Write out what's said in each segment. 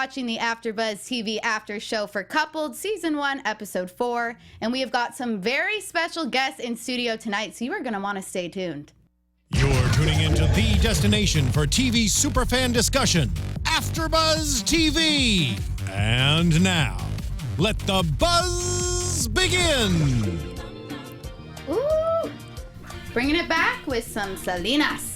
watching the AFTERBUZZ TV After Show for Coupled, Season 1, Episode 4. And we have got some very special guests in studio tonight, so you are going to want to stay tuned. You're tuning into the destination for TV superfan discussion, AFTERBUZZ TV. And now, let the buzz begin. Ooh, bringing it back with some Salinas.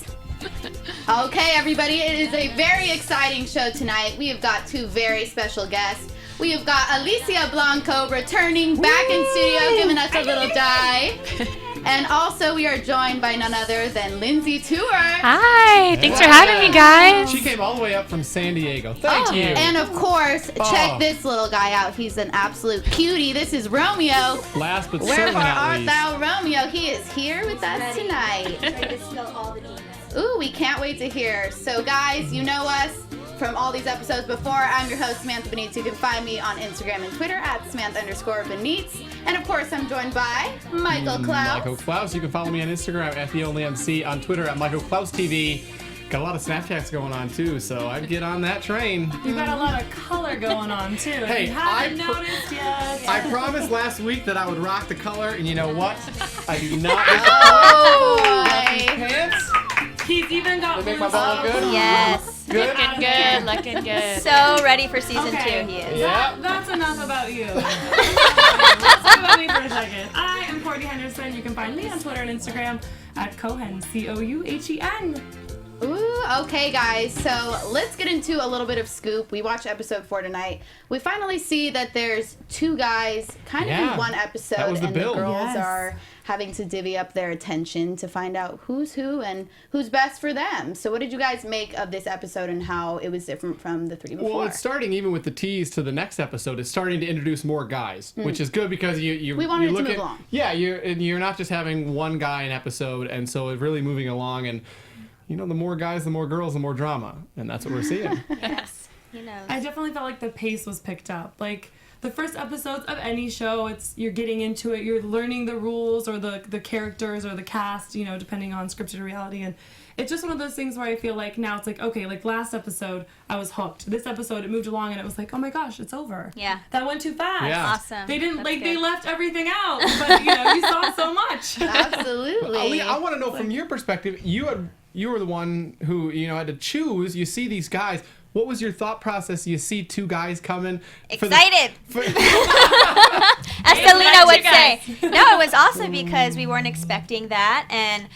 Okay, everybody, it is a very exciting show tonight. We have got two very special guests. We have got Alicia Blanco returning back in studio, giving us a little dive. And also, we are joined by none other than Lindsey Tuer. Hi, thanks for having me, guys. She came all the way up from San Diego. Thank you. And of course, check this little guy out. He's an absolute cutie. This is Romeo. Last but Wherefore certainly not art least. thou, Romeo? He is here with us tonight. Ready to spill all the demons. Ooh, we can't wait to hear. So, guys, you know us from all these episodes before. I'm your host, Samantha Benitz. You can find me on Instagram and Twitter at Samantha_Benitz. And, of course, I'm joined by Michael Clouse. Michael Clouse. You can follow me on Instagram at TheOnlyMC, on Twitter at Michael Clouse TV. Got a lot of Snapchats going on, too, so I'd get on that train. You got a lot of color going on, too. Hey, you haven't noticed yet. I promised last week that I would rock the color, and you know what? I do not. Oh, Pants? He's even got They make my blue ball look socks. good? Yes. Good? Looking good, looking good. So ready for season Okay. 2 he is. Yeah. That's enough about you. Let's talk about me for a second. I am Courtney Henderson. You can find me on Twitter and Instagram at Cohen, Couhen. Ooh, okay, guys. So let's get into a little bit of scoop. We watched episode 4 tonight. We finally see that there's two guys kind of Yeah, in one episode, that was the and build. the girls Yes. are having to divvy up their attention to find out who's who and who's best for them. So what did you guys make of this episode and how it was different from the three before? Well, it's starting even with the tease to the next episode. It's starting to introduce more guys, which is good because you We wanted you it to look move at along. yeah you're not just having one guy an episode, and so it's really moving along. And you know, the more guys, the more girls, the more drama, and that's what we're seeing. Yes. He knows. I definitely felt like the pace was picked up. Like the first episodes of any show, you're getting into it, you're learning the rules or the characters or the cast, you know, depending on scripted reality. And it's just one of those things where I feel like now it's like, okay, like last episode I was hooked. This episode it moved along and it was like, oh my gosh, it's over. Yeah. That went too fast. Yeah. Awesome. They didn't That's like good. they left everything out, but you know, you saw so much. Absolutely. Ali, I want to know from your perspective. You were the one who had to choose. You see these guys. What was your thought process? You see two guys coming. Excited. For As Selena would say. No, it was awesome because we weren't expecting that, and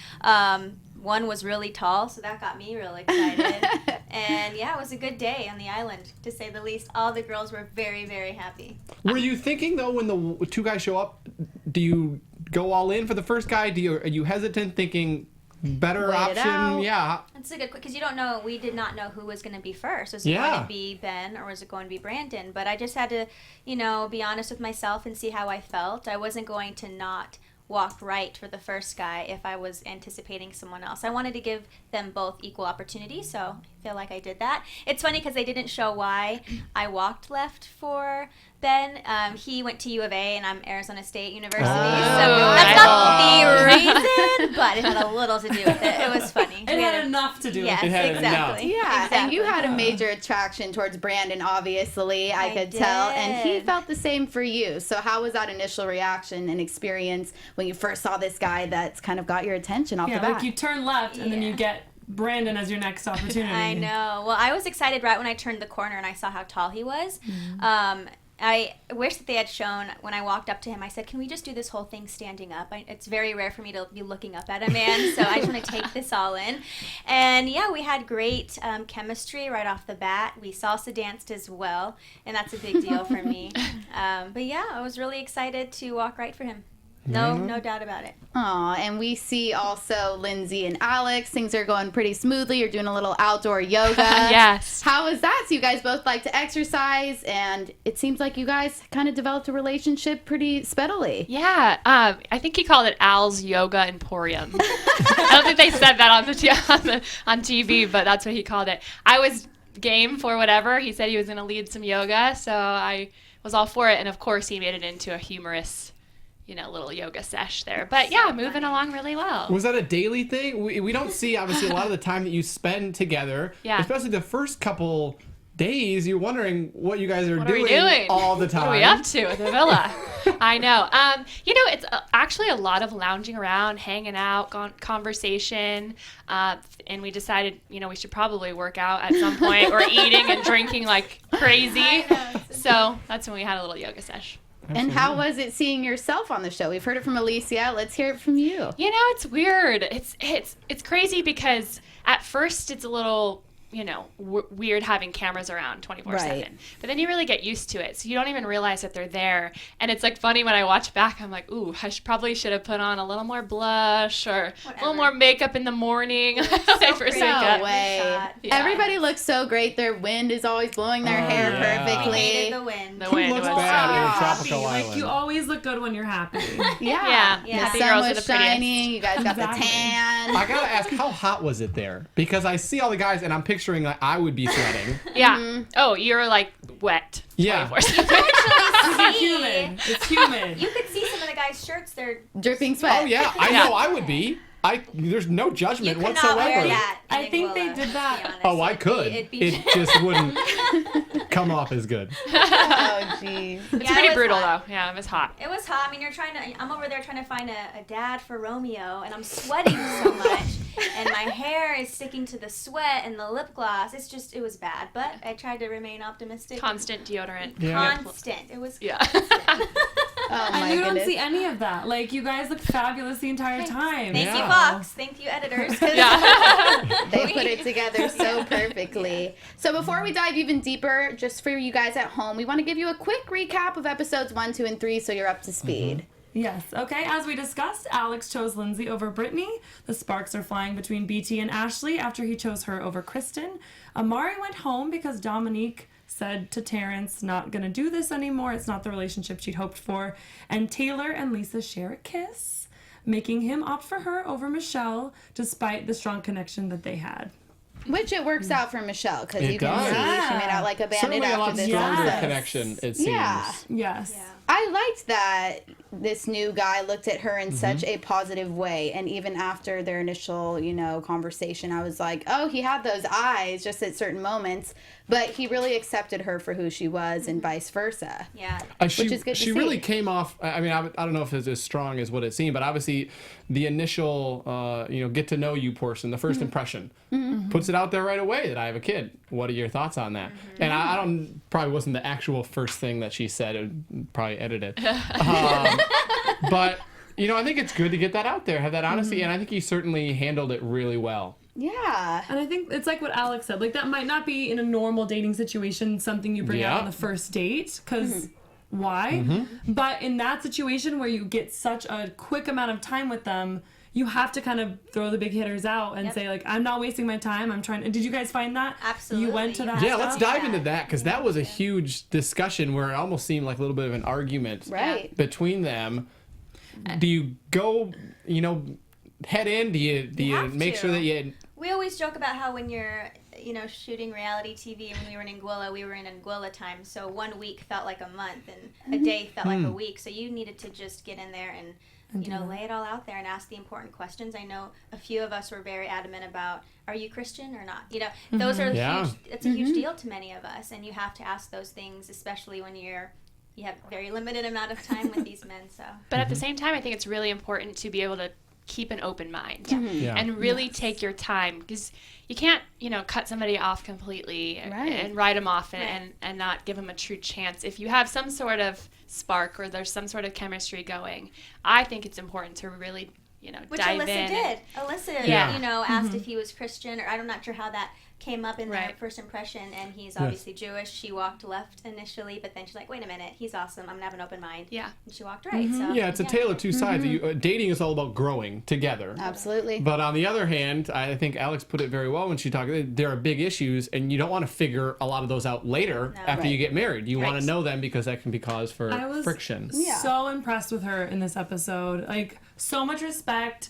one was really tall, so that got me really excited. And yeah, it was a good day on the island, to say the least. All the girls were very, very happy. Were you thinking though, when the two guys show up, do you go all in for the first guy? Are you hesitant, thinking better Wait it option? out. Yeah. That's a good, because you don't know, we did not know who was going to be first. Was it Yeah. going to be Ben or was it going to be Brandon? But I just had to, be honest with myself and see how I felt. I wasn't going to not walk right for the first guy if I was anticipating someone else. I wanted to give them both equal opportunity, so I feel like I did that. It's funny because they didn't show why I walked left for Ben. He went to U of A and I'm Arizona State University, so that's not the reason, but it had a little to do with it. It was funny. It had enough to do with Yes, it. It had exactly. Yeah, and you Exactly. had a major attraction towards Brandon, obviously, I could tell. And he did. felt the same for you. So how was that initial reaction and experience when you first saw this guy that's kind of got your attention off the bat? Like you turn left and then you Yeah. get Brandon as your next opportunity. I know. Well, I was excited right when I turned the corner and I saw how tall he was. I wish that they had shown, when I walked up to him, I said, can we just do this whole thing standing up? It's very rare for me to be looking up at a man, so I just want to take this all in. And yeah, we had great chemistry right off the bat. We salsa danced as well, and that's a big deal for me. But yeah, I was really excited to walk right for him. No doubt about it. Aw, and we see also Lindsay and Alex. Things are going pretty smoothly. You're doing a little outdoor yoga. Yes. How is that? So you guys both like to exercise, and it seems like you guys kind of developed a relationship pretty speedily. Yeah, I think he called it Al's Yoga Emporium. I don't think they said that on TV, but that's what he called it. I was game for whatever. He said he was going to lead some yoga, so I was all for it. And of course, he made it into a humorous, little yoga sesh there. But yeah, moving along really well. Was that a daily thing? We don't see, obviously, a lot of the time that you spend together, Yeah. especially the first couple days, you're wondering what you guys are What are we doing doing? all the time. What are we up to at the villa? I know. It's actually a lot of lounging around, hanging out, conversation, and we decided, we should probably work out at some point, or eating and drinking like crazy. So that's when we had a little yoga sesh. And how was it seeing yourself on the show? We've heard it from Alicia. Let's hear it from you. It's weird. It's crazy because at first it's a little weird having cameras around 24/7. Right. But then you really get used to it. So you don't even realize that they're there. And it's like funny when I watch back, I'm like, ooh, probably should have put on a little more blush or a little more makeup in the morning. No way. Yeah. Everybody looks so great. Their wind is always blowing their hair I perfectly. hated the wind. Who looks was bad in a Happy. tropical Like, island? you always look good when you're happy. Yeah. Yeah. The Happy sun girls are was the prettiest. shining. You guys got Exactly. the tan. I gotta ask, how hot was it there? Because I see all the guys, and I'm picturing like I would be sweating. Yeah. Mm-hmm. Oh, you're like wet. Yeah. 24/7. It's humid. It's humid. You could see some of the guys' shirts. They're Dripping sweat. Oh yeah, I Yeah. know I would be. There's no you judgment could whatsoever. not wear that. in I think they Anguilla, did to that. be honest. Oh, I It'd be- could. it'd be- It just wouldn't come off as good. Oh, jeez. It's Yeah, pretty it was brutal hot. though. Yeah, it was hot. It was hot. I mean, I'm over there trying to find a dad for Romeo, and I'm sweating so much, and my hair is sticking to the sweat and the lip gloss. It was bad, but I tried to remain optimistic. Constant deodorant. Yeah. Constant. It was. Yeah. Oh, my And you don't goodness. see any of that. Like, you guys look fabulous the entire time. Thank you, Yeah. Fox. Thank you, editors. 'cause- Yeah. They put it together so perfectly. So before we dive even deeper, just for you guys at home, we want to give you a quick recap of episodes 1, 2, and 3 so you're up to speed. Yes. Okay. As we discussed, Alex chose Lindsay over Brittany. The sparks are flying between BT and Ashley after he chose her over Kristen. Amari went home because Dominique said to Terrence, not gonna do this anymore. It's not the relationship she'd hoped for. And Taylor and Lisa share a kiss, making him opt for her over Michelle, despite the strong connection that they had. Which it works out for Michelle because It you can does. see she made out like a bandit Certainly a after lot this stronger episode. connection, it seems. Yeah. Yes. Yeah. I liked that this new guy looked at her in such a positive way. And even after their initial, conversation, I was like, oh, he had those eyes just at certain moments. But he really accepted her for who she was and vice versa. Yeah. She, Which is good to she really see. came off. I mean, I don't know if it's as strong as what it seemed, but obviously, the initial, get to know you portion, the first impression, puts it out there right away that I have a kid. What are your thoughts on that? And I don't probably wasn't the actual first thing that she said. It would probably edited. But I think it's good to get that out there, have that honesty, and I think he certainly handled it really well. Yeah. And I think it's like what Alex said. Like, that might not be in a normal dating situation something you bring Yeah. out on the first date, because why? But in that situation where you get such a quick amount of time with them, you have to kind of throw the big hitters out and say, like, I'm not wasting my time. I'm trying. Did you guys find that? Absolutely. You went to that Yeah, let's stuff? dive into that, because that was a huge discussion where it almost seemed like a little bit of an argument Right. between them. Do you go, head in? Do you have make to. sure that you... We always joke about how when you're, shooting reality TV, when we were in Anguilla time, so 1 week felt like a month and a day felt like a week. So you needed to just get in there and lay it all out there and ask the important questions. I know a few of us were very adamant about, are you Christian or not? Those are Yeah. huge, it's a huge deal to many of us, and you have to ask those things, especially when you have very limited amount of time with these men. So But at the same time, I think it's really important to be able to keep an open mind Yeah. and really take your time, because you can't, cut somebody off completely Right. and write them off and not give them a true chance. If you have some sort of spark or there's some sort of chemistry going, I think it's important to really, which dive Alyssa in. did. Alyssa, Yeah. asked if he was Christian, or I'm not sure how that came up in their Right. first impression, and he's obviously Jewish. She walked left initially, but then she's like, wait a minute, he's awesome. I'm going to have an open mind. Yeah. And she walked right. So Yeah, it's a tale of two sides. Dating is all about growing together. Absolutely. But on the other hand, I think Alex put it very well when she talked. There are big issues, and you don't want to figure a lot of those out later after you get married. You want Right. to know them because that can be cause for I was friction. so impressed with her in this episode. Like, so much respect.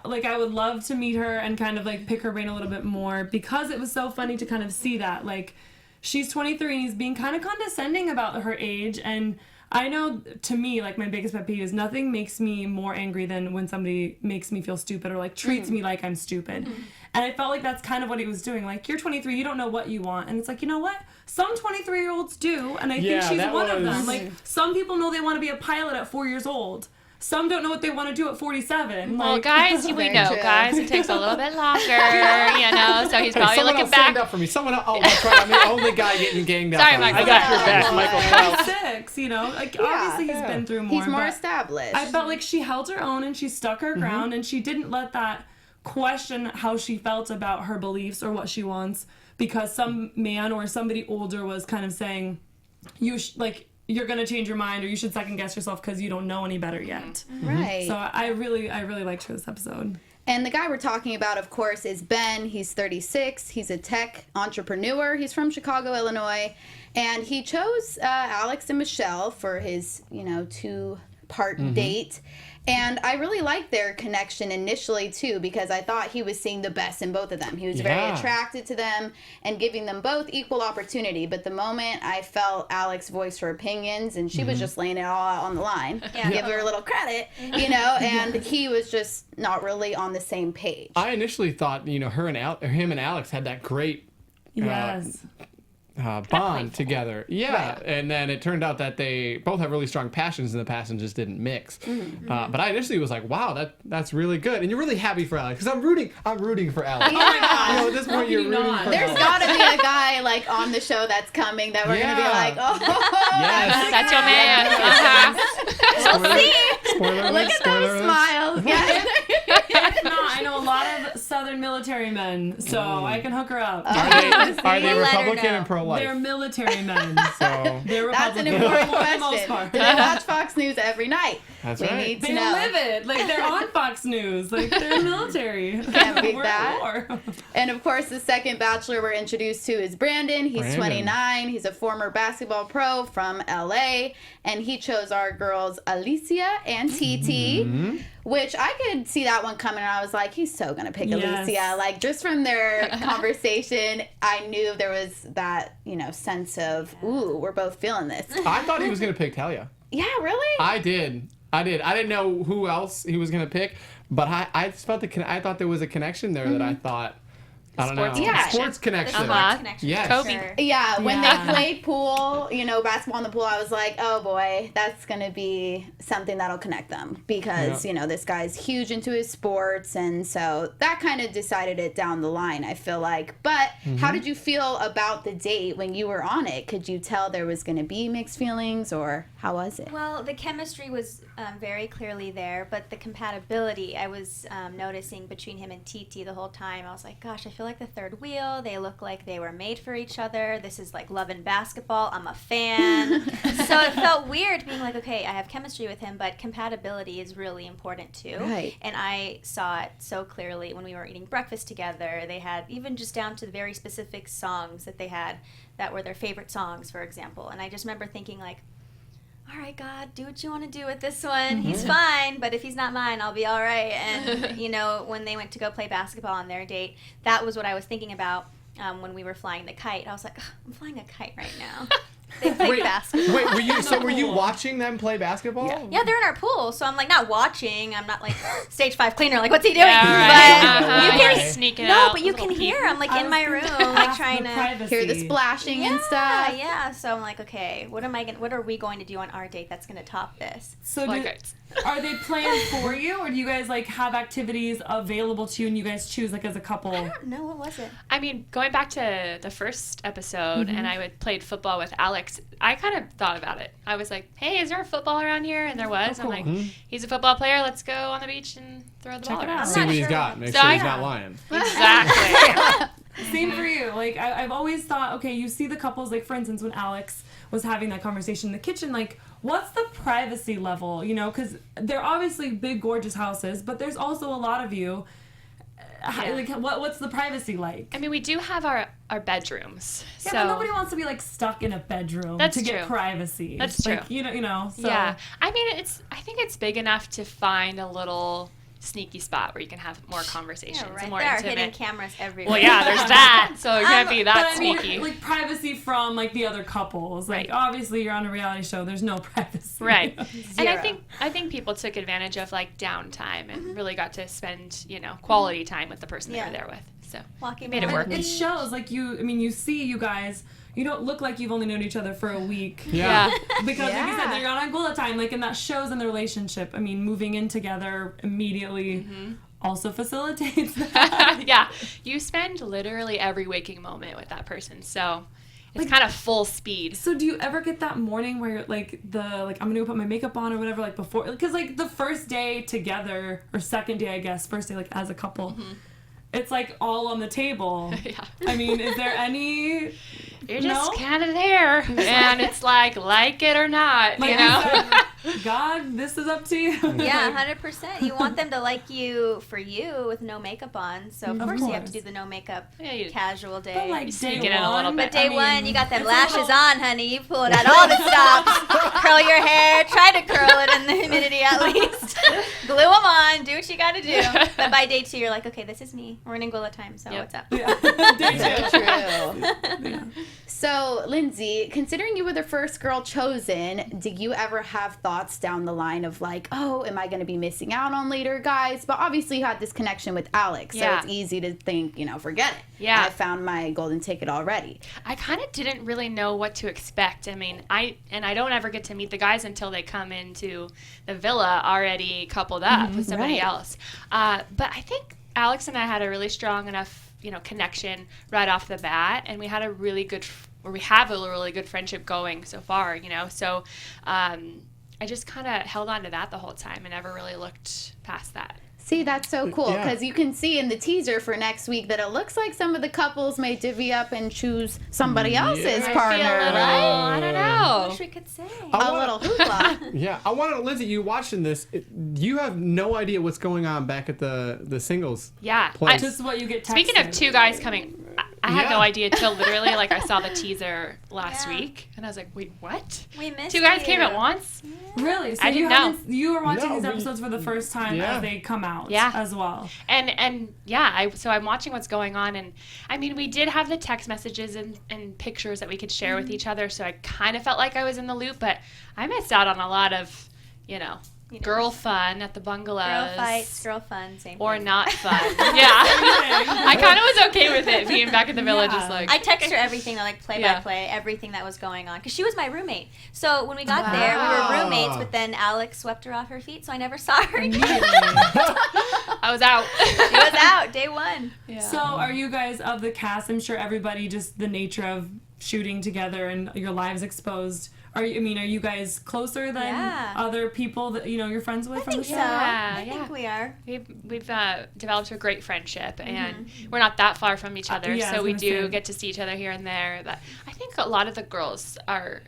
Like, I would love to meet her and kind of, like, pick her brain a little bit more, because it was so funny to kind of see that. Like, she's 23 and he's being kind of condescending about her age, and I know, to me, like, my biggest pet peeve is nothing makes me more angry than when somebody makes me feel stupid or, like, treats me like I'm stupid. And I felt like that's kind of what he was doing. Like, you're 23, you don't know what you want. And it's like, you know what? Some 23-year-olds do, and I think she's one of them. Like, some people know they want to be a pilot at 4 years old. Some don't know what they want to do at 47. Well, like, guys, we know, guys, it takes a little bit longer, you know, so he's probably looking back. Stand up for me. Someone else. Oh, that's right. I'm the only guy getting ganged up. Sorry, on. Michael. I got your back, Michael Clouse. 6, you know? Like, obviously he's been through more. He's more but established. I felt like she held her own and she stuck her ground and she didn't let that question how she felt about her beliefs or what she wants because some man or somebody older was kind of saying, you're gonna change your mind or you should second guess yourself because you don't know any better yet. Right. So I really liked her this episode. And the guy we're talking about, of course, is Ben. He's 36. He's a tech entrepreneur. He's from Chicago, Illinois. And he chose Alex and Michelle for his, 2-part date. And I really liked their connection initially, too, because I thought he was seeing the best in both of them. He was very attracted to them and giving them both equal opportunity. But the moment I felt Alex voice her opinions, and she was just laying it all out on the line, give her a little credit, and he was just not really on the same page. I initially thought, him and Alex had that great bond together. Yeah. Right. And then it turned out that they both have really strong passions in the past and just didn't mix. But I initially was like, wow, that's really good. And you're really happy for Alex because I'm rooting for Alex. Oh my God. At this point you're rooting for There's Alex. gotta be a guy like on the show that's coming that we're gonna be like, yes. That's your man. We'll see. Spoiler Look at those smiles. Yeah. No, I know a lot of Southern military men, so I can hook her up. Are they Republican and pro-life? They're military men, So they're That's an Republican important for the most question. part. Do they watch Fox News every night? That's we right. need to They know. live it. Like, they're on Fox News. Like, they're military. Can't beat We're that. at war. And of course, the second bachelor we're introduced to is Brandon. He's 29. He's a former basketball pro from LA. And he chose our girls, Alicia and TT, which I could see that one coming. And I was like, he's so going to pick Alicia. Like, just from their conversation, I knew there was that, sense of, ooh, we're both feeling this. I thought he was going to pick Talia. Yeah, really? I did. I didn't know who else he was going to pick, but I just felt I thought there was a connection there that I thought, I don't Sports know. connection. Sports connection. Uh-huh. Connection. Yes. Kobe. Sure. Yeah, when Yeah. they played pool, basketball in the pool, I was like, oh boy, that's going to be something that'll connect them because, this guy's huge into his sports. And so that kind of decided it down the line, I feel like. But how did you feel about the date when you were on it? Could you tell there was going to be mixed feelings or how was it? Well, the chemistry was very clearly there, but the compatibility I was noticing between him and TT the whole time. I was like, gosh, I feel like the third wheel. They look like they were made for each other. This is like love and basketball. I'm a fan. So it felt weird being like, okay, I have chemistry with him, but compatibility is really important too. Right. And I saw it so clearly when we were eating breakfast together. They had even just down to the very specific songs that they had that were their favorite songs, for example. And I just remember thinking like, all right, God, do what you want to do with this one. He's fine, but if he's not mine, I'll be all right. And, when they went to go play basketball on their date, that was what I was thinking about when we were flying the kite. I was like, I'm flying a kite right now. They played basketball. Wait, were you watching them play basketball? Yeah, they're in our pool, so I'm like not watching. I'm not like stage 5 cleaner, like what's he doing? Yeah, But right. you can You're sneaking no, out but you with can little hear. I'm like in my room, like trying to Hear the splashing and stuff. Yeah, so I'm like, okay, what are we going to do on our date that's going to top this? So Like, are they planned for you, or do you guys have activities available to you and you guys choose as a couple? I don't know, what was it? I mean, going back to the first episode, and I played football with Alex, I kind of thought about it. I was like, hey, is there a football around here? And there was. I'm like, he's a football player. Let's go on the beach and throw the ball it around. out. See what he's sure. got. Make So sure I- he's not lying. Exactly. Same for you. Like, I've always thought, okay, you see the couples, like, for instance, when Alex was having that conversation in the kitchen, like, what's the privacy level, because they're obviously big, gorgeous houses, but there's also a lot of you. Like, what's the privacy like? I mean, we do have our bedrooms. Yeah, so but nobody wants to be, stuck in a bedroom That's to get true. privacy. That's Like, true. so. Yeah. I mean, I think it's big enough to find a little sneaky spot where you can have more conversations Yeah, right. and more There are intimate. hidden cameras everywhere. Well, yeah, there's that. So it can't be But that I mean, sneaky. like privacy from like the other couples. Like Right. obviously you're on a reality show. There's no privacy. Right. And I Zero. think people took advantage of like downtime and really got to spend, quality time with the person they Yeah. were there with. So Walking made it around. work. It shows like you see you guys. You don't look like you've only known each other for a week. yeah. Because like you said, Yeah. they're on Anguilla time, like, and that shows in the relationship. I mean, moving in together immediately also facilitates that. Yeah. You spend literally every waking moment with that person. So it's kind of full speed. So do you ever get that morning where you're like I'm gonna go put my makeup on or whatever, like before, because like the first day together, or second day I guess, first day like as a couple, it's like all on the table. Yeah. I mean, is there any? You're just No? kind of there. And it's like it or not, Like you know? you said, God, this is up to you. Yeah, 100%. You want them to like you for you with no makeup on. So of course you have to do the no makeup Yeah, you- casual day. But like sneak day it in a little one, bit. But day I mean, one, you got them it's a lashes little- on, honey. You pulled out all the stops. Curl your hair. Try to curl it in the humidity at least. Glue them on. Do what you got to do. But by day 2, you're like, okay, this is me. We're in Anguilla time, so Yep. what's up? Yeah. Day So two. true. Yeah. So, Lindsay, considering you were the first girl chosen, did you ever have thoughts down the line of like, oh, am I going to be missing out on later guys? But obviously you had this connection with Alex, Yeah. so it's easy to think, forget it. Yeah. I found my golden ticket already. I kind of didn't really know what to expect. I mean, I don't ever get to meet the guys until they come into the villa already coupled up with somebody Right. else. But I think Alex and I had a really strong enough, connection right off the bat, and we have a really good friendship going so far, So I just kind of held on to that the whole time and never really looked past that. See, that's so cool Yeah. because you can see in the teaser for next week that it looks like some of the couples may divvy up and choose somebody else's Yeah. partner, I feel a little, right? I don't I know. wish we could say. A little hoopla. Yeah, I wanted Lindsay. You watching this? You have no idea what's going on back at the singles. Yeah. Place. Just what you get texted. Speaking of two guys coming, I had Yeah. no idea till literally I saw the teaser last Yeah. week, and I was like, wait, what? We missed Two guys you. came at once? Really? So I you didn't know. You were watching No, these we- episodes for the first time Yeah. as they come out Yeah. as well. And yeah, so I'm watching what's going on, and I mean, we did have the text messages and pictures that we could share with each other, so I kind of felt like I was in the loop, but I missed out on a lot of, girl fun at the bungalows. Girl fights, girl fun, same Or thing. not fun. Yeah. I kind of was okay with it being back at the village, Yeah. just like. I text her everything, play Yeah. by play, everything that was going on, because she was my roommate. So when we got Wow. there, we were roommates, but then Alex swept her off her feet, so I never saw her again. I was out. She was out day 1. Yeah. So are you guys of the cast? I'm sure everybody, just the nature of shooting together and your lives exposed. Are you guys closer than Yeah. other people that you're friends with I from think the so. show? Yeah, I yeah. think we are. We've developed a great friendship, and we're not that far from each other, yeah, I so was we gonna do say. get to see each other here and there. But I think a lot of the girls are,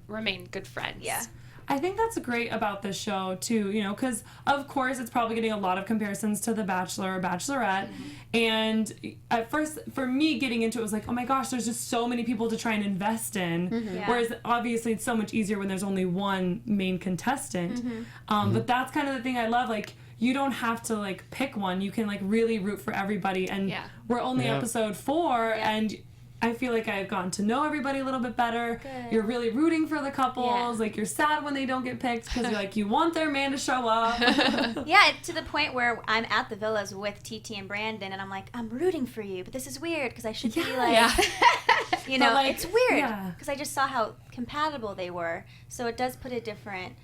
remain good friends. Yeah. I think that's great about this show too, because of course it's probably getting a lot of comparisons to The Bachelor or Bachelorette. And at first, for me, getting into it was like, oh my gosh, there's just so many people to try and invest in. Yeah. Whereas obviously it's so much easier when there's only one main contestant. But that's kind of the thing I love. Like, you don't have to pick one. You can really root for everybody. And Yeah. we're only Yeah. episode 4, Yeah. and I feel like I've gotten to know everybody a little bit better. Good. You're really rooting for the couples. Yeah. You're sad when they don't get picked because you want their man to show up. Yeah, to the point where I'm at the villas with TT and Brandon, and I'm like, I'm rooting for you, but this is weird because I should be Yeah. But, it's weird yeah. because I just saw how compatible they were. So it does put a different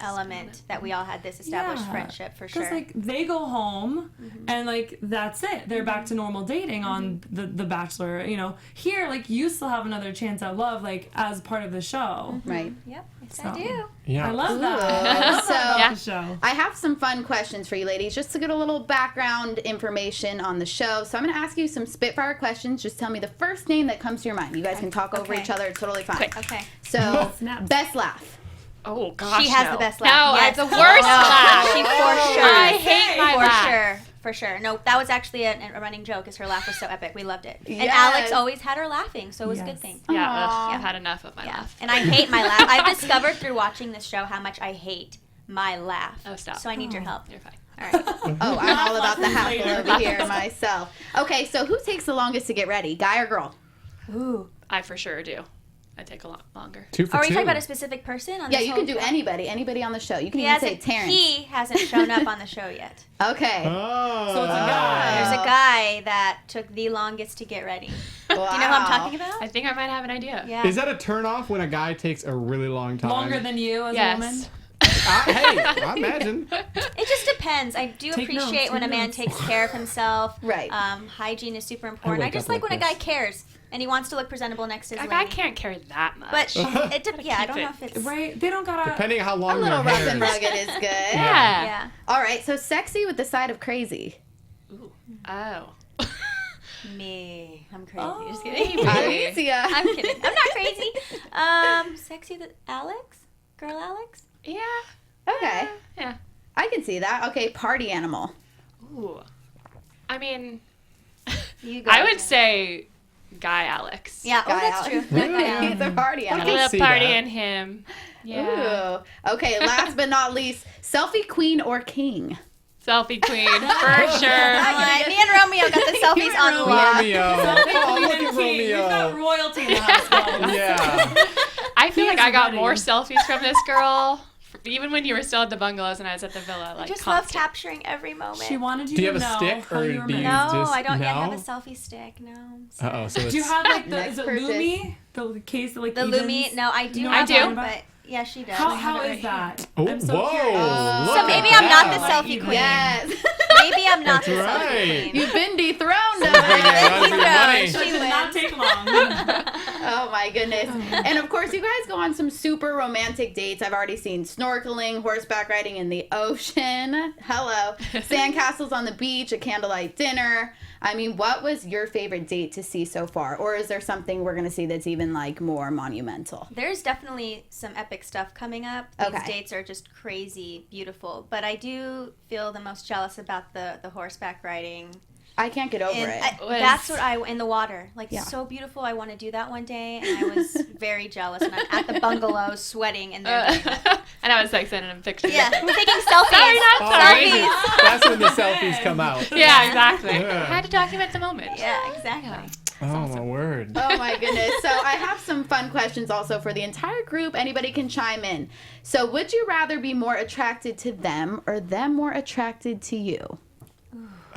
element that we all had this established Yeah. friendship for Because sure. they go home and that's it. They're back to normal dating on the Bachelor. Here you still have another chance at love as part of the show. Right. Yep, yes So. I do. Yeah. I love Ooh. that. I love So- that Yeah. about the show. I have some fun questions for you ladies, just to get a little background information on the show. So I'm going to ask you some spitfire questions. Just tell me the first name that comes to your mind. You guys can talk over Okay. each other. It's totally fine. Quick. Okay. So, Snaps. best laugh. Oh gosh. She has no. the best No, laugh. I Yes. have the worst laugh. She for sure. I hate my for laugh. sure. For sure. No, that was actually a running joke, is her laugh was so epic. We loved it. And Yes. Alex always had her laughing, so it was a Yes. good thing. Yeah, Aw. I've had enough of my Yeah. laugh. And I hate my laugh. I've discovered through watching this show how much I hate my laugh. Oh, stop. So I need your help. You're fine. All right. Oh, I'm all about the hassle Later. over here myself. Okay, so who takes the longest to get ready, guy or girl? Ooh. I for sure do. I take a lot longer. 2 for Are we 2. talking about a specific person? On Yeah, this you whole can do anybody on the show. You can He even say hasn't, Terrence. he hasn't shown up on the show yet. Okay. Oh. So it's a guy. There's a guy that took the longest to get ready. Wow. Do you know who I'm talking about? I think I might have an idea. Yeah. Is that a turnoff when a guy takes a really long time? Longer than you as a woman? Yes. Hey, I imagine. It just depends. I do Take appreciate notes, when a take man notes. takes care of himself. Right. Hygiene is super important. I wake just up like like when a this. guy cares and he wants to look presentable next to his A guy lady. can't carry that much. But yeah, I don't know keep if it's Right? They don't gotta. Depending on how A long little your rough hair and is. rugged is good. yeah. yeah. All right, so sexy with the side of crazy. Oh. Me, I'm crazy. Oh. Just kidding. Alicia. I'm kidding. I'm not crazy. Sexy with Alex, girl Alex. Yeah. Okay. Yeah. I can see that. Okay, party animal. Ooh. I mean, You go. I would say Guy Alex. Yeah. Oh, Guy that's Alex. true. Really? He's a party A animal. can little see party that. in him. Yeah. Ooh. Okay, last but not least, selfie queen or king? Selfie queen, for sure. Me and Romeo got the selfies on Romeo. lock. Romeo. Oh, look at We've got Romeo. royalty in the house. guys. Yeah. I feel like He's I got ready. more selfies from this girl, even when you were still at the bungalows and I was at the villa. I Like, just love constant. capturing every moment. She wanted you Do you to have a know stick, how or you were do you- meant. No, Just I don't yet now? have a selfie stick. No. Uh-oh, so it's... Do you have like the Next is it purchase. Lumi? The case that like The evens? Lumi? No, I do You know have what I'm one, talking but yeah, she does. How it is right that? Oh, I'm so whoa. curious. Look So maybe at I'm not that. the selfie queen. Yes. Maybe I'm not That's the right. selfie queen. You've been dethroned. Yeah, that'd be Keep money. going. That She did not wins. take long. Oh my goodness. And of course, you guys go on some super romantic dates. I've already seen snorkeling, horseback riding in the ocean. Hello. Sandcastles on the beach, a candlelight dinner. I mean, what was your favorite date to see so far? Or is there something we're going to see that's even like more monumental? There's definitely some epic stuff coming up. These Okay. dates are just crazy beautiful. But I do feel the most jealous about the horseback riding. I can't get over And it. that's what in the water. Like, Yeah. so beautiful. I want to do that one day. And I was very jealous. And I'm at the bungalow sweating. And they're doing it. And I was like sending him pictures. Yeah, taking selfies. Sorry, not Oh, sorry. Selfies. That's when the selfies come out. Yeah, exactly. Yeah. I had to document the moment. Yeah, exactly. Oh, my word. Oh my goodness. So I have some fun questions also for the entire group. Anybody can chime in. So would you rather be more attracted to them or them more attracted to you?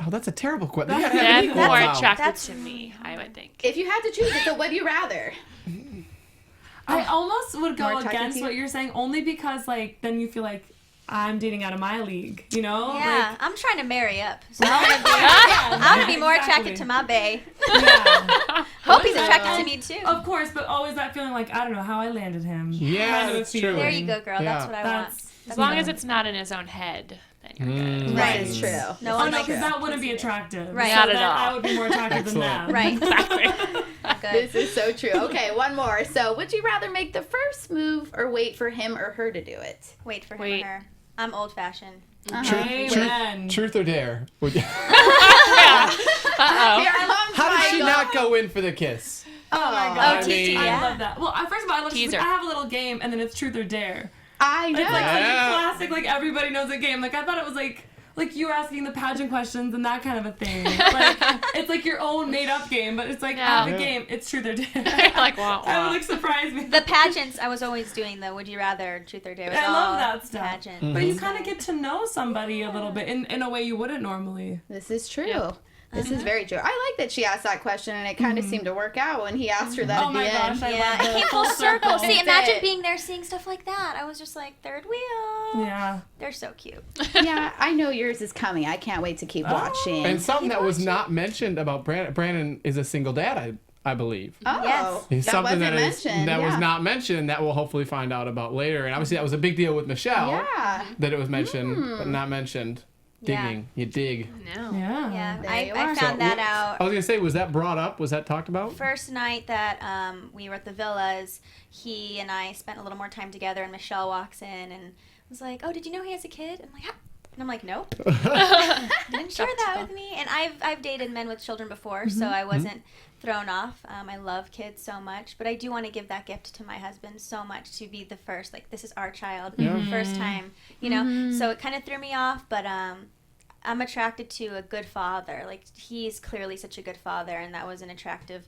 Oh, that's a terrible question. You gotta have Then it equal more now. attracted That's to me, I would think. If you had to choose it, so would you rather? I almost would More go attracted against to you? what you're saying only because like then you feel like I'm dating out of my league, you know? Yeah, Like, I'm trying to marry up. So I want to be more Exactly. attracted to my bae. yeah. Hope he's attracted to me too. Of course, but always that feeling like I don't know how I landed him. Yeah, kind of a that's feeling. true. There you go, girl. That's Yeah. what I That's As long as it's not in his own head, then you're good. That Right. is true. No Oh one no, likes because that wouldn't be attractive. Right. So Not at then all. I would be more attractive than Excellent. them. Right. Exactly. Good. This is so true. Okay, one more. So would you rather make the first move or wait for him or her to do it? Wait for him Wait. or her. I'm old fashioned. Amen. Truth or dare? Would you- Uh-oh. Here comes How did she Michael. not go in for the kiss? Oh my Oh, god. TT, I yeah. love that. Well, first of all, I love Teaser. I have a little game, and then it's truth or dare. I know. It's like such a Yeah. classic, like everybody knows a game. Like I thought it was like you were asking the pageant questions and that kind of a thing. Like it's like your own made up game, but it's like Yeah. out of the game, it's truth or dare. Like, wah, That wah. would like surprise me. The pageants I was always doing the would you rather truth or dare. Was I all love that stuff. Pageant. But you kind of get to know somebody a little bit in a way you wouldn't normally. This is true. Yep. This is very true. I like that she asked that question, and it kind of seemed to work out when he asked her that Oh at my the gosh, end. I Yeah, love it the came full circle. See, It's imagine it. being there seeing stuff like that. I was just like, third wheel. Yeah. They're so cute. Yeah, I know yours is coming. I can't wait to keep watching. And something Keep that was watching. not mentioned about Brandon. Brandon is a single dad, I believe. Oh, Yes. It's that something wasn't mentioned. that yeah. was not mentioned that we'll hopefully find out about later. And obviously that was a big deal with Michelle Yeah. that it was mentioned but not mentioned. Yeah. Digging. You dig. No. Yeah. Yeah, There you I are. found So, that I out. was gonna say, was that brought up? Was that talked about? First night that we were at the villas, he and I spent a little more time together, and Michelle walks in and was like, "Oh, did you know he has a kid?" I'm like, "Huh?" And I'm like, "Nope, didn't share that with me." And I've dated men with children before, so I wasn't thrown off. I love kids so much, but I do want to give that gift to my husband so much to be the first. Like, this is our child, Yeah. first time, you know. So it kind of threw me off, but I'm attracted to a good father. Like, he's clearly such a good father, and that was an attractive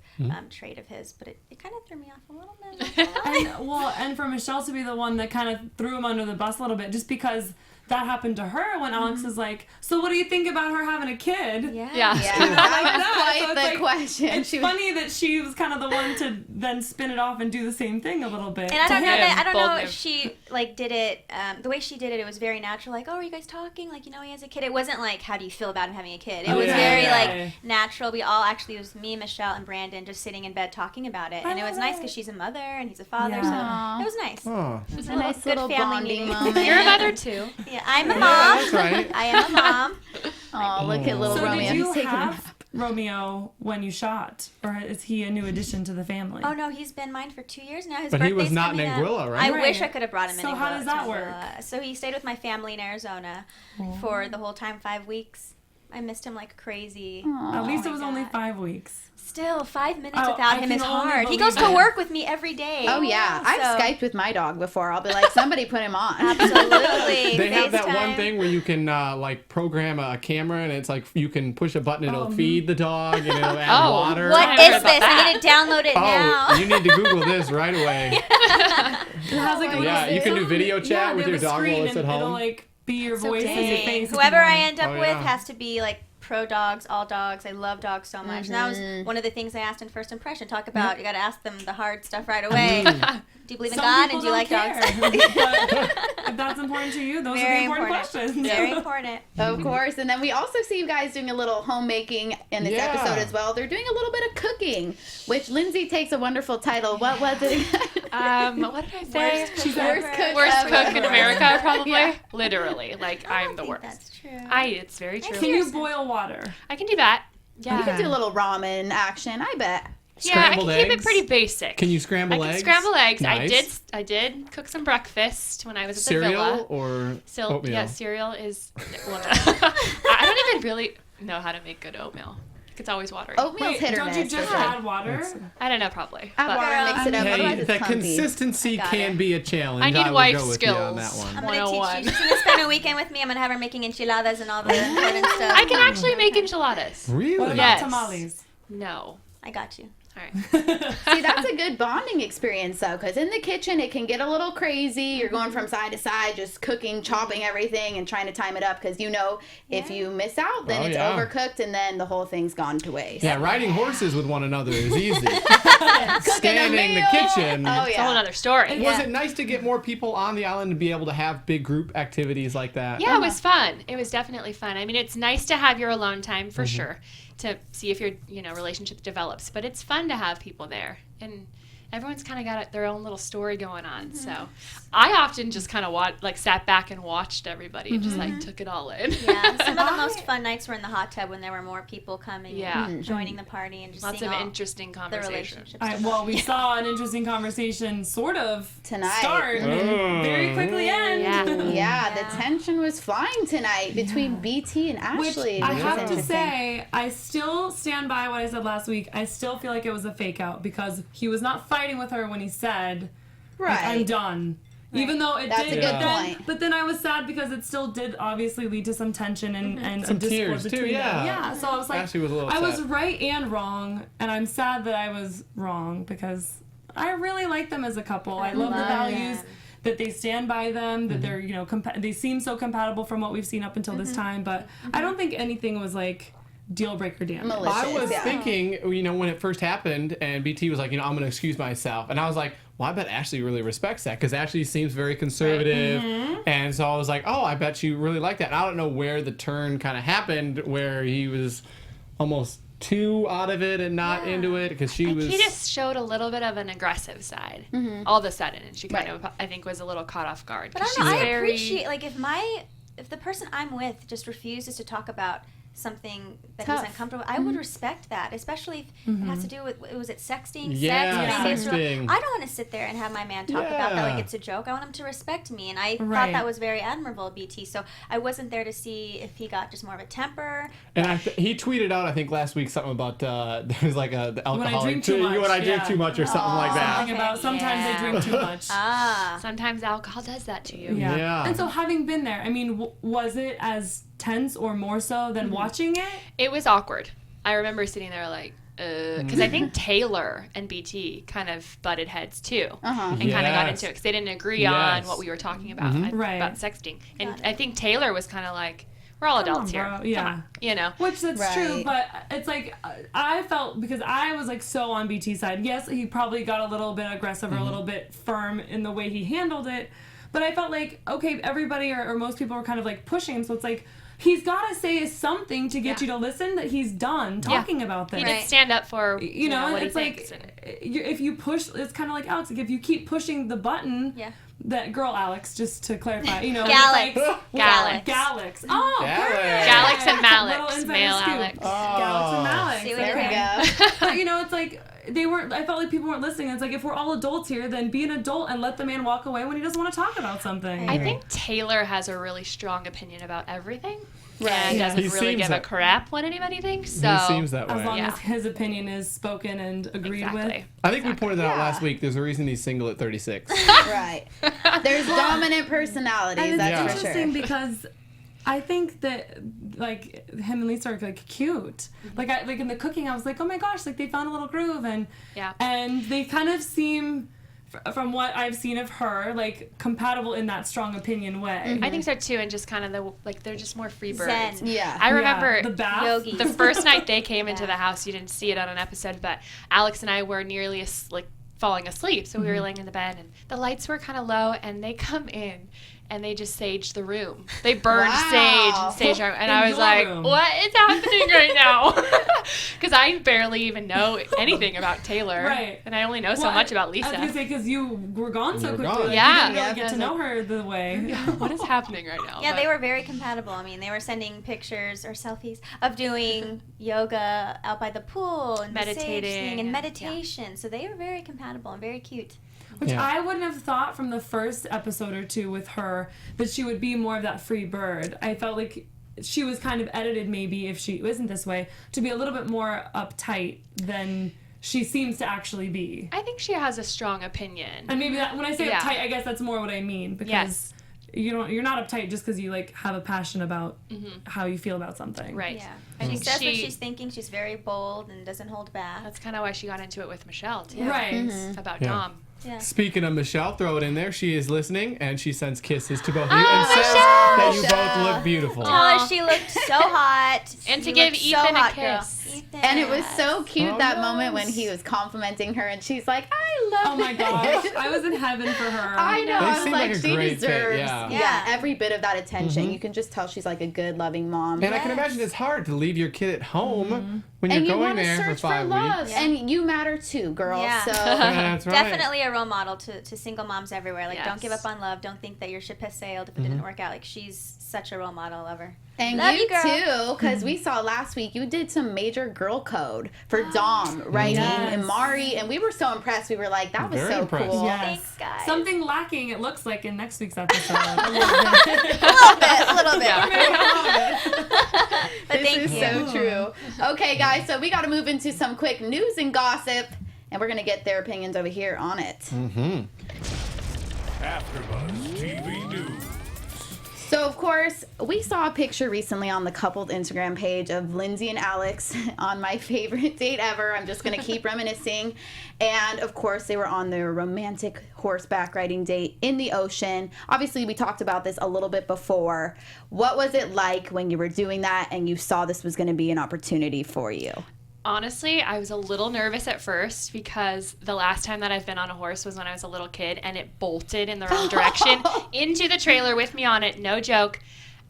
trait of his. But it kind of threw me off a little bit. And for Michelle to be the one that kind of threw him under the bus a little bit, just because that happened to her when Alex is like, so what do you think about her having a kid? Yeah. That was quite the question. It's funny that she was kind of the one to then spin it off and do the same thing a little bit. And I don't know Bold if she like did it the way she did it. It was very natural. Like, oh, are you guys talking? Like, he has a kid. It wasn't like, how do you feel about him having a kid? It was very like natural. We all actually, it was me, Michelle, and Brandon just sitting in bed talking about it, and it was nice because she's a mother and he's a father, so it was nice. Oh. It was a nice little bonding moment. You're a mother too. Yeah, I'm a mom. That's right. I am a mom. Oh, look at little So Romeo. did you He's taking have Romeo when you shot, or is he a new addition to the family? Oh no, he's been mine for 2 years now. His But he birthday's was not in coming up. Anguilla, right? I Right. wish I could have brought him in. So how does that work? So he stayed with my family in Arizona for the whole time, 5 weeks. I missed him like crazy. At least it my was only God. 5 weeks. Still, 5 minutes Oh, without I him can is only hard. He believe goes to it. work with me every day. Oh yeah, I've So- Skyped with my dog before. I'll be like, somebody put him on. Absolutely. They have that one FaceTime. thing where you can like program a camera, and it's like you can push a button and it'll feed the dog and it'll add Oh. water. What I is heard about this? I that. need to download it now. Oh, you need to Google this right away. It has like a Yeah, little you can do system. video chat Yeah, with they your have a dog screen while it's and at It'll home. like be your So voice and your dang. face. if Whoever you I want. end up Oh, with yeah. has to be like pro dogs, all dogs. I love dogs so much. And that was one of the things I asked in first impression. Talk about, you got to ask them the hard stuff right away. Do you believe in Some God, people and do you like don't dogs? care. But if that's important to you, those are the Very important important. questions. Very important. Of course. And then we also see you guys doing a little homemaking in this Yeah. episode as well. They're doing a little bit of cooking, which Lindsay takes a wonderful title. What was it? What did I say? Worst cook Worst ever. cook in America, probably. Yeah. Literally, like I'm the I think worst. that's true. It's very true. Can you boil water? I can do that. Yeah. You can do a little ramen action, I bet. Yeah, I can Scrambled keep it eggs? pretty basic. Can you scramble I eggs? can scramble eggs. Nice. I did cook some breakfast when I was at the Cereal villa. or oatmeal? Yeah, cereal is. Well, no. I don't even really know how to make good oatmeal. It's always watery. Oatmeal's Wait, hit or don't miss. you just for sure. add water? I don't know, probably. Add but- water, mix it up. Hey, Otherwise, the it's clumpy. consistency Got can it. be a challenge. I need will wife go with you on that skills. one. I'm going to teach 101. you. She's going to spend a weekend with me. I'm going to have her making enchiladas and all the important stuff. I can actually make enchiladas. Really? What about Yes. tamales? No. I got you. All right. See, that's a good bonding experience, though, because in the kitchen, it can get a little crazy. You're going from side to side, just cooking, chopping everything, and trying to time it up, because if you miss out, then Oh, it's yeah. overcooked, and then the whole thing's gone to waste. Yeah, riding horses with one another is easy. Cooking a Standing in the meal. kitchen. Oh, It's a whole yeah. other story. Was it nice to get more people on the island to be able to have big group activities like that? Yeah, it was fun. It was definitely fun. I mean, it's nice to have your alone time for sure, to see if your relationship develops. But it's fun to have people there, and everyone's kind of got their own little story going on. So I often just kind of sat back and watched everybody and just took it all in. Yeah, some of the most fun nights were in the hot tub when there were more people coming Yeah. and joining the party and just Lots seeing of all interesting the conversations. relationships. Well, we saw an interesting conversation sort of Tonight. start and very quickly end. Yeah. Yeah, the tension was flying tonight between BT and Which Ashley. I It was have to interesting. say, I still stand by what I said last week. I still feel like it was a fake out because he was not fighting with her when he said, like, I'm Right. done. Even though it That's did, a good but then, point. but then I was sad because it still did obviously lead to some tension and Some a discord tears, too, between yeah. them. Yeah, so I was like, Ashley was a little I was upset. right and wrong, and I'm sad that I was wrong because I really like them as a couple. I love the love values. them. That they stand by them, that they're, they seem so compatible from what we've seen up until this time, but I don't think anything was like deal breaker damage. Malicious. I was Yeah. thinking, when it first happened, and BT was like, I'm going to excuse myself. And I was like, well, I bet Ashley really respects that, because Ashley seems very conservative. And so I was like, oh, I bet she really liked that. And I don't know where the turn kind of happened, where he was almost too out of it and not into it, because she was... He just showed a little bit of an aggressive side all of a sudden, and she kind of, I think, was a little caught off guard. But I 'cause don't know, she's I very- appreciate, like, if the person I'm with just refuses to talk about something that Tough. he's uncomfortable with, I would respect that, especially if it has to do with, was it sexting? Yeah, Sex? sexting. I don't want to sit there and have my man talk about that Yeah. like it's a joke. I want him to respect me, and I thought Right. that was very admirable of BT, so I wasn't there to see if he got just more of a temper. And he tweeted out, I think last week, something about there's like the alcoholic. drink too much, You and I drink yeah. too much, or something like that. Something about sometimes they drink too much. Ah. Sometimes alcohol does that to you. Yeah. Yeah. And so having been there, I mean, was it as tense or more so than watching it. It was awkward. I remember sitting there like, because I think Taylor and BT kind of butted heads too, and kind of got into it because they didn't agree on what we were talking about, about sexting. And I think Taylor was kind of like, we're all adults here. Bro. Yeah. Come on. You know. Which that's true, but it's like I felt, because I was like so on BT's side. Yes, he probably got a little bit aggressive or a little bit firm in the way he handled it, but I felt like, okay, everybody or most people were kind of like pushing him, so it's like, he's got to say something to get you to listen that he's done talking about this. He did stand up for what it's he like thinks. if you push, it's kind of like Alex. Like if you keep pushing the button, that girl Alex, just to clarify, Galax. Galax. Galax. Oh, perfect. Galax and Little Malix, insider male scoop. Alex. Galax and Malix. See what There we Okay. go. But it's like they weren't. I felt like people weren't listening. It's like, if we're all adults here, then be an adult and let the man walk away when he doesn't want to talk about something. I think Taylor has a really strong opinion about everything. Right. And He doesn't really seems give a crap what anybody thinks. So He seems that way. As long Yeah. as his opinion is spoken and agreed exactly. I think we pointed that out last week. There's a reason he's single at 36. Right. There's dominant personalities, And it's that's for interesting sure. because I think that like him and Lisa are like cute. Like in the cooking, I was like, oh my gosh, like they found a little groove, and they kind of seem, from what I've seen of her, like compatible in that strong opinion way. I think so too, and just kind of they're just more free birds. Zen. Yeah. I remember the bath. Yogis. the first night they came into the house. You didn't see it on an episode, but Alex and I were nearly falling asleep, so we were laying in the bed, and the lights were kind of low, and they come in. And they just saged the room. They burned sage and sage our, and In I was your like, room. "What is happening right now?" Because I barely even know anything about Taylor, Right. and I only know so much about Lisa. I was gonna say, because you were gone so were quickly. gone. Like, Yeah. you didn't really get to know her the way. What is happening right now? Yeah, But- they were very compatible. I mean, they were sending pictures or selfies of doing yoga out by the pool and the sage Meditating thing and and- meditation. So they were very compatible and very cute. Which I wouldn't have thought from the first episode or two with her that she would be more of that free bird. I felt like she was kind of edited, maybe if she isn't this way, to be a little bit more uptight than she seems to actually be. I think she has a strong opinion. And maybe that, when I say Yeah. uptight, I guess that's more what I mean, because Yes. you're not uptight just because you like have a passion about how you feel about something. Right. Yeah. I She think says what she's thinking. She's very bold and doesn't hold back. That's kind of why she got into it with Michelle too. Right. About Yeah. Dom. Yeah. Speaking of Michelle, throw it in there. She is listening, and she sends kisses to both of you Oh, and says Michelle! that you both look beautiful. Tell her she looked so hot. And to You give looked Ethan so a hot, girl. kiss. Ethan. And it was so cute, Oh, that yes. moment when he was complimenting her and she's like, I love Oh my gosh. I was in heaven for her. I know. They I was seem like, like a she great fit, deserves yeah. every bit of that attention. You can just tell she's like a good, loving mom. And I can imagine it's hard to leave your kid at home when you're and you going want to there for search 5 love. weeks. And you matter too, girl. Yeah. So That's right. Definitely a role model to single moms everywhere. Like, don't give Yes. up on love. Don't think that your ship has sailed if it didn't work out. Like, she's such a role model of her. and Love you you, girl. too, because we saw last week you did some major girl code for Dom, right? Yes. And Mari, and we were so impressed. We were like, that was Very so impressed. cool. Yes. Thanks, guys. Something lacking, it looks like, in next week's episode. a little bit. But This thank is you. so true. Okay, guys, so we got to move into some quick news and gossip, and we're going to get their opinions over here on it. AfterBuzz TV News. So, of course, we saw a picture recently on the Coupled Instagram page of Lindsay and Alex on my favorite date ever. I'm just going to keep reminiscing. And, of course, they were on their romantic horseback riding date in the ocean. Obviously, we talked about this a little bit before. What was it like when you were doing that and you saw this was going to be an opportunity for you? Honestly, I was a little nervous at first because the last time that I've been on a horse was when I was a little kid, and it bolted in the wrong direction into the trailer with me on it. No joke.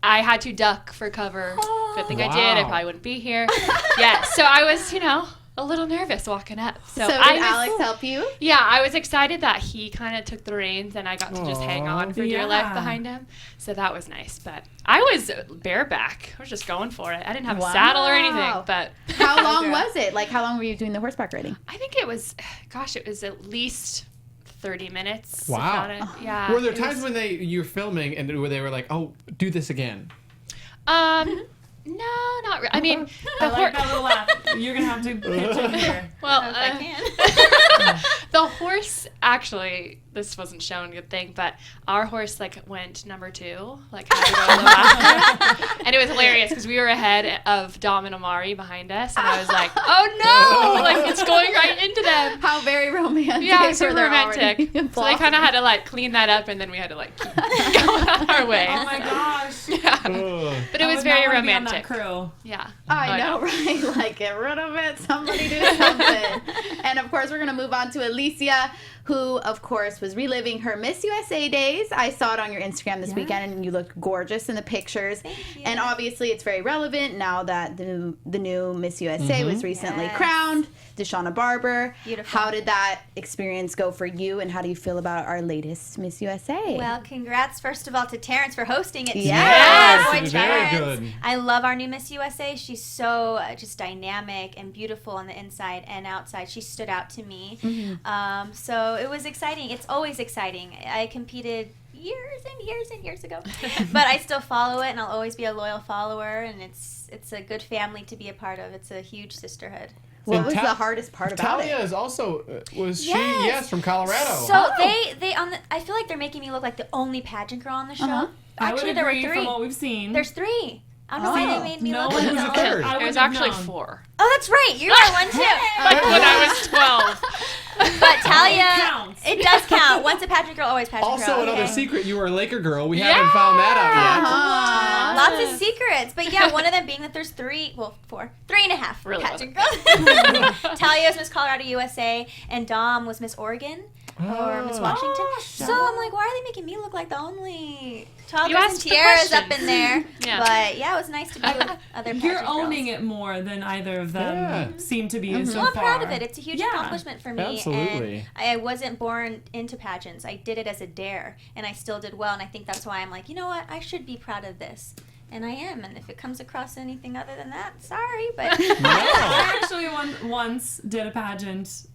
I had to duck for cover. Good thing I did. I Wow. probably wouldn't be here. Yeah, so I was, a little nervous walking up. So, did I was, Alex help you? Yeah, I was excited that he kind of took the reins and I got to just hang on for dear life Yeah. behind him. So that was nice. But I was bareback. I was just going for it. I didn't have a saddle or anything. But How long was it? Like, how long were you doing the horseback riding? I think it was at least 30 minutes. if Wow. not yeah. Were there it times was- when you're filming and where they were like, "Oh, do this again"? No, not really. I mean, I the like that little laugh. You're going to have to pitch in here. well, I can. the The horse, actually, this wasn't shown, good thing, but our horse, like, went number 2, like, had to go a little faster. And it was hilarious because we were ahead of Dom and Amari behind us, and I was like, oh no, like, it's going right into them. How very romantic. Yeah, super They're romantic. already So they kind of had to, like, clean that up, and then we had to, like, keep going on our way. Oh my gosh. Yeah. Ugh. But it I was would very not wanna be on that romantic. crew. Yeah. I know, right? Like, get rid of it. Somebody do something. And of course, we're going to move on to Alicia, who, of course, was reliving her Miss USA days. I saw it on your Instagram this weekend, and you looked gorgeous in the pictures. Thank you. And obviously, it's very relevant now that the new Miss USA was recently crowned, Deshauna Barber. Beautiful. How did that experience go for you, and how do you feel about our latest Miss USA? Well, congrats first of all to Terrence for hosting it. Yes. Boy, Very Terrence. good. I love our new Miss USA. She's so just dynamic and beautiful on the inside and outside. She stood out to me. So it was exciting. It's always exciting. I competed years and years and years ago, but I still follow it, and I'll always be a loyal follower. And it's a good family to be a part of. It's a huge sisterhood. what And was Ta- the hardest part about Talia it? is also, was she, Yes. yes, from Colorado. So they on the. I feel like they're making me look like the only pageant girl on the show. I would Actually, there were agree 3. from what we've seen. There's 3. I don't know why they made me no look one like Who's the the only. third? I It was wouldn't have actually known. 4. Oh, that's right. You are one too. Like when I was 12. But Talia, counts. it does count. Once a pageant girl, always pageant Also, girl. another okay? secret, you were a Laker girl. We haven't found that out yet. Lots of secrets. But yeah, one of them being that there's 4, 3.5 Really pageant girls. Talia was Miss Colorado USA, and Dom was Miss Oregon. Or Miss Washington. So I'm like, why are they making me look like the only You toddlers and asked the tiaras up questions. in there? Yeah. But yeah, it was nice to be with other pageant You're owning girls. it more than either of them Yeah. seem to be so Well, I'm far. proud of it. It's a huge Yeah. accomplishment for me. Absolutely. And I wasn't born into pageants. I did it as a dare, and I still did well. And I think that's why I'm like, you know what? I should be proud of this. And I am. And if it comes across anything other than that, sorry. But I actually once did a pageant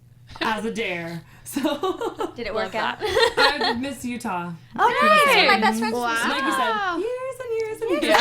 as a dare. So did it Love work out? I did Miss Utah. Oh, nice. One of my best friends. Wow. was Like you said, years and years and years.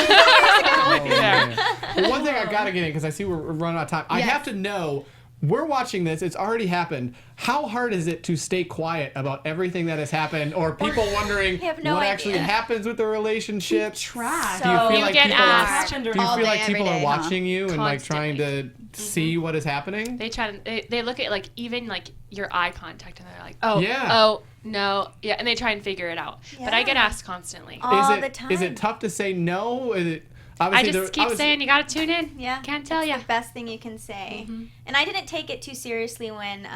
Oh, man. Well, one thing I gotta get in, because I see we're running out of time. I Yes. have to know, we're watching this, it's already happened. How hard is it to stay quiet about everything that has happened, or people wondering I have no what idea. actually happens with the relationship? Trash. Do you So- feel You like get people asked. are, do you All feel day, like every people day, are huh? watching you and like trying to see what is happening? They try to, they look at like even like your eye contact and they're like, oh, Yeah. oh, no. Yeah. And they try and figure it out. But I Yeah. get asked constantly. All is it the time. is it tough to say no? Is it I obviously just keep saying you got to tune in. Yeah. Can't tell It's you. the best thing you can say. And I didn't take it too seriously when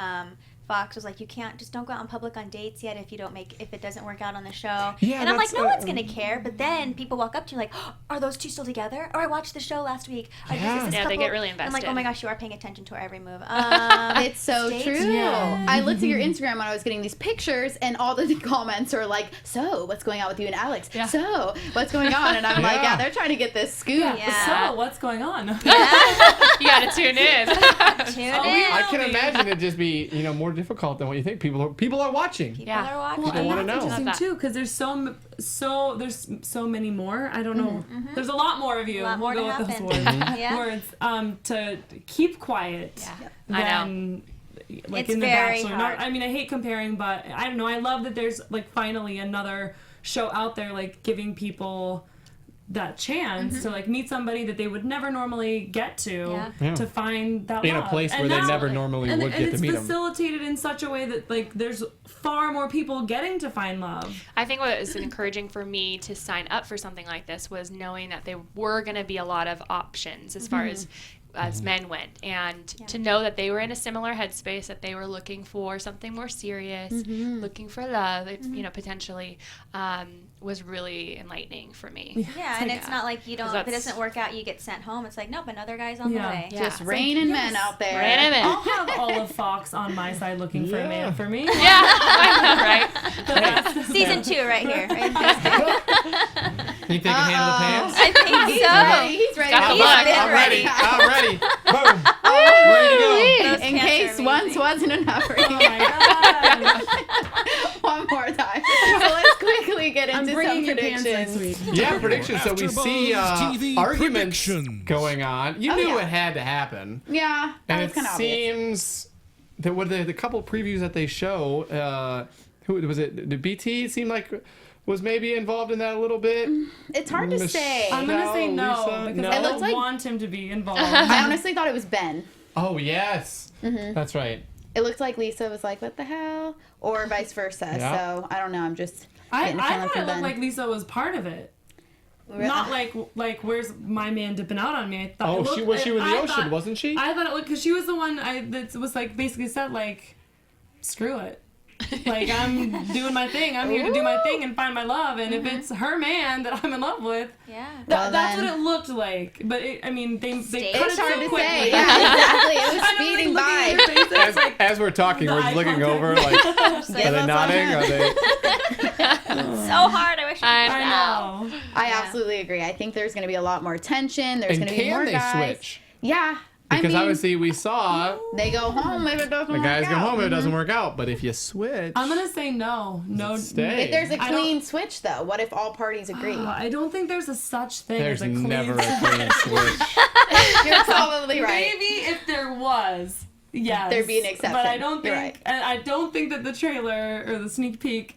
Fox was like, you can't, just don't go out in public on dates yet if it doesn't work out on the show. Yeah, and I'm like, that's, no one's going to care. But then people walk up to you like, oh, are those two still together? Or I watched the show last week. Yeah. Is this Yeah, they couple-" get really I'm like, invested. oh my gosh, you are paying attention to our every move. It's so stay true. tuned. I looked at your Instagram when I was getting these pictures, and all the comments are like, "So, what's going on with you and Alex? Yeah. So, what's going on?" And I'm like, Yeah. "Yeah, they're trying to get this scoop." Yeah. So, what's going on? You got to tune in. Tune in. I can imagine it just be more difficult than what you think. People are watching. People Yeah. are watching. Well, People and wanna that's know. interesting Love that. too, because there's so many more. I don't know. There's a lot more of you. A lot more we'll to go with happen. those words. Yeah. Words to keep quiet. Yeah. I know. Than, like It's in The very Bachelor. hard. I mean, I hate comparing, but I don't know. I love that there's like finally another show out there, like giving people that chance to like meet somebody that they would never normally get to Yeah. to find that In a love. place And where they that's- never normally and would get to it's meet them. facilitated in such a way that like there's far more people getting to find love. I think what was encouraging for me to sign up for something like this was knowing that there were going to be a lot of options as far as men went, and to know that they were in a similar headspace, that they were looking for something more serious, looking for love, potentially, was really enlightening for me. Yeah, and it's not like you don't, if it that's- doesn't work out, you get sent home. It's like, nope, another guy's on the Yeah. way. Yeah. Just raining men out there. Right in it. I'll have all of Fox on my side looking for a man for me. Yeah, I know, right? Season 2 right here. Right? Think they can handle the pants? I think He's so. ready. He's ready. got the He's look. been I'm ready. I'm ready. Boom. Woo! Ready to go. Those In pants case are once amazing. wasn't enough for Oh you. my god. One more time. So let's quickly get I'm into bringing some your pants next predictions. week. Yeah, predictions. So we see AfterBuzz TV arguments predictions. going on. You Oh, knew yeah. it had to happen. Yeah, that And was it kind of obvious. seems there were the couple previews that they show. Who was it? The BT seemed like was maybe involved in that a little bit. It's hard to say. I'm gonna say no Lisa? because No? I It looks don't like- want him to be involved. I honestly thought it was Ben. Oh yes, that's right. It looked like Lisa was like, what the hell? Or vice versa. Yeah. So, I don't know. I'm just I getting a feeling thought from it looked Ben. like Lisa was part of it. Not like where's my man dipping out on me? I thought Oh, it looked, she was in the I ocean, thought- wasn't she? I thought it looked because she was the one that was like basically said like, screw it. Like I'm doing my thing. I'm here to do my thing and find my love. And if it's her man that I'm in love with, Yeah. Well, that's then- what it looked like. But they cut It's it hard so to quickly. say. Yeah, exactly. It was I know, speeding like, by. looking at your faces, like, As we're talking, the we're eye looking contact. over like, Give are us they a nodding? hint. Are they? So hard. I wish I I know. I Yeah. absolutely agree. I think there's going to be a lot more tension. There's And going to be more can they guys. switch? Yeah. Because I mean, obviously we saw they go home if it doesn't the work guys go out. home if it doesn't work out. But if you switch, I'm gonna say no. No. stay. If there's a I don't- clean switch, though, what if all parties agree? I don't think there's a such thing There's as a clean never a clean switch. You're probably right. Maybe if there was, yes. There'd be an exception. But I don't You're think, right. and I don't think that the trailer or the sneak peek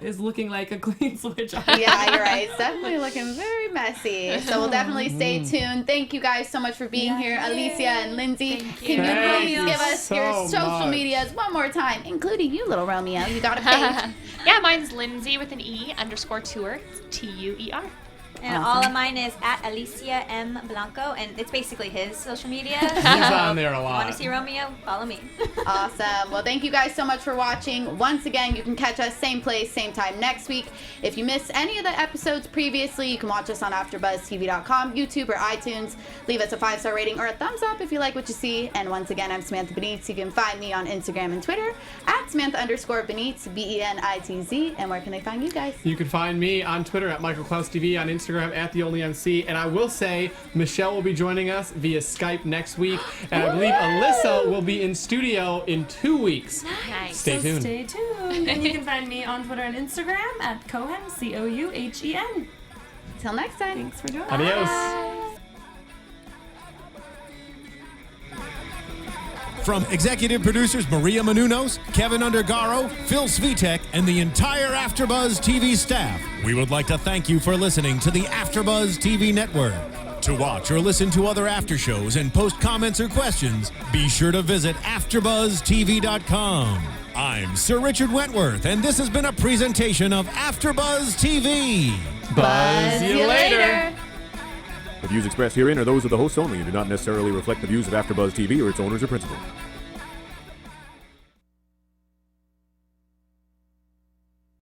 is looking like a clean switch. Yeah, you're right. It's definitely looking very messy. So we'll definitely stay tuned. Thank you guys so much for being here, Alicia and Lindsay. Can you Thank please you give us your so social much. medias one more time, including you, little Romeo? You got a page. Yeah, mine's Lindsay with an _Tuer. It's Tuer. And all of mine is at Alicia M. Blanco, and it's basically his social media. He's on there a Want lot. to see Romeo? Follow me. Awesome. Well, thank you guys so much for watching. Once again, you can catch us same place, same time next week. If you missed any of the episodes previously, you can watch us on AfterBuzzTV.com, YouTube, or iTunes. Leave us a 5-star rating or a thumbs up if you like what you see. And once again, I'm Samantha Benitz. You can find me on Instagram and Twitter at Samantha_Benitz, BENITZ. And where can they find you guys? You can find me on Twitter at Michael Clouse TV, on Instagram at The Only MC, and I will say Michelle will be joining us via Skype next week, and I believe Alyssa will be in studio in 2 weeks. Nice. Stay So tuned. stay tuned. And you can find me on Twitter and Instagram at Cohen, COUHEN. Till next time. Thanks for joining. Adios. From executive producers Maria Menounos, Kevin Undergaro, Phil Svitek, and the entire AfterBuzz TV staff, we would like to thank you for listening to the AfterBuzz TV network. To watch or listen to other after shows and post comments or questions, be sure to visit AfterBuzzTV.com. I'm Sir Richard Wentworth, and this has been a presentation of AfterBuzz TV. Buzz you later. The views expressed herein are those of the hosts only and do not necessarily reflect the views of AfterBuzz TV or its owners or principals.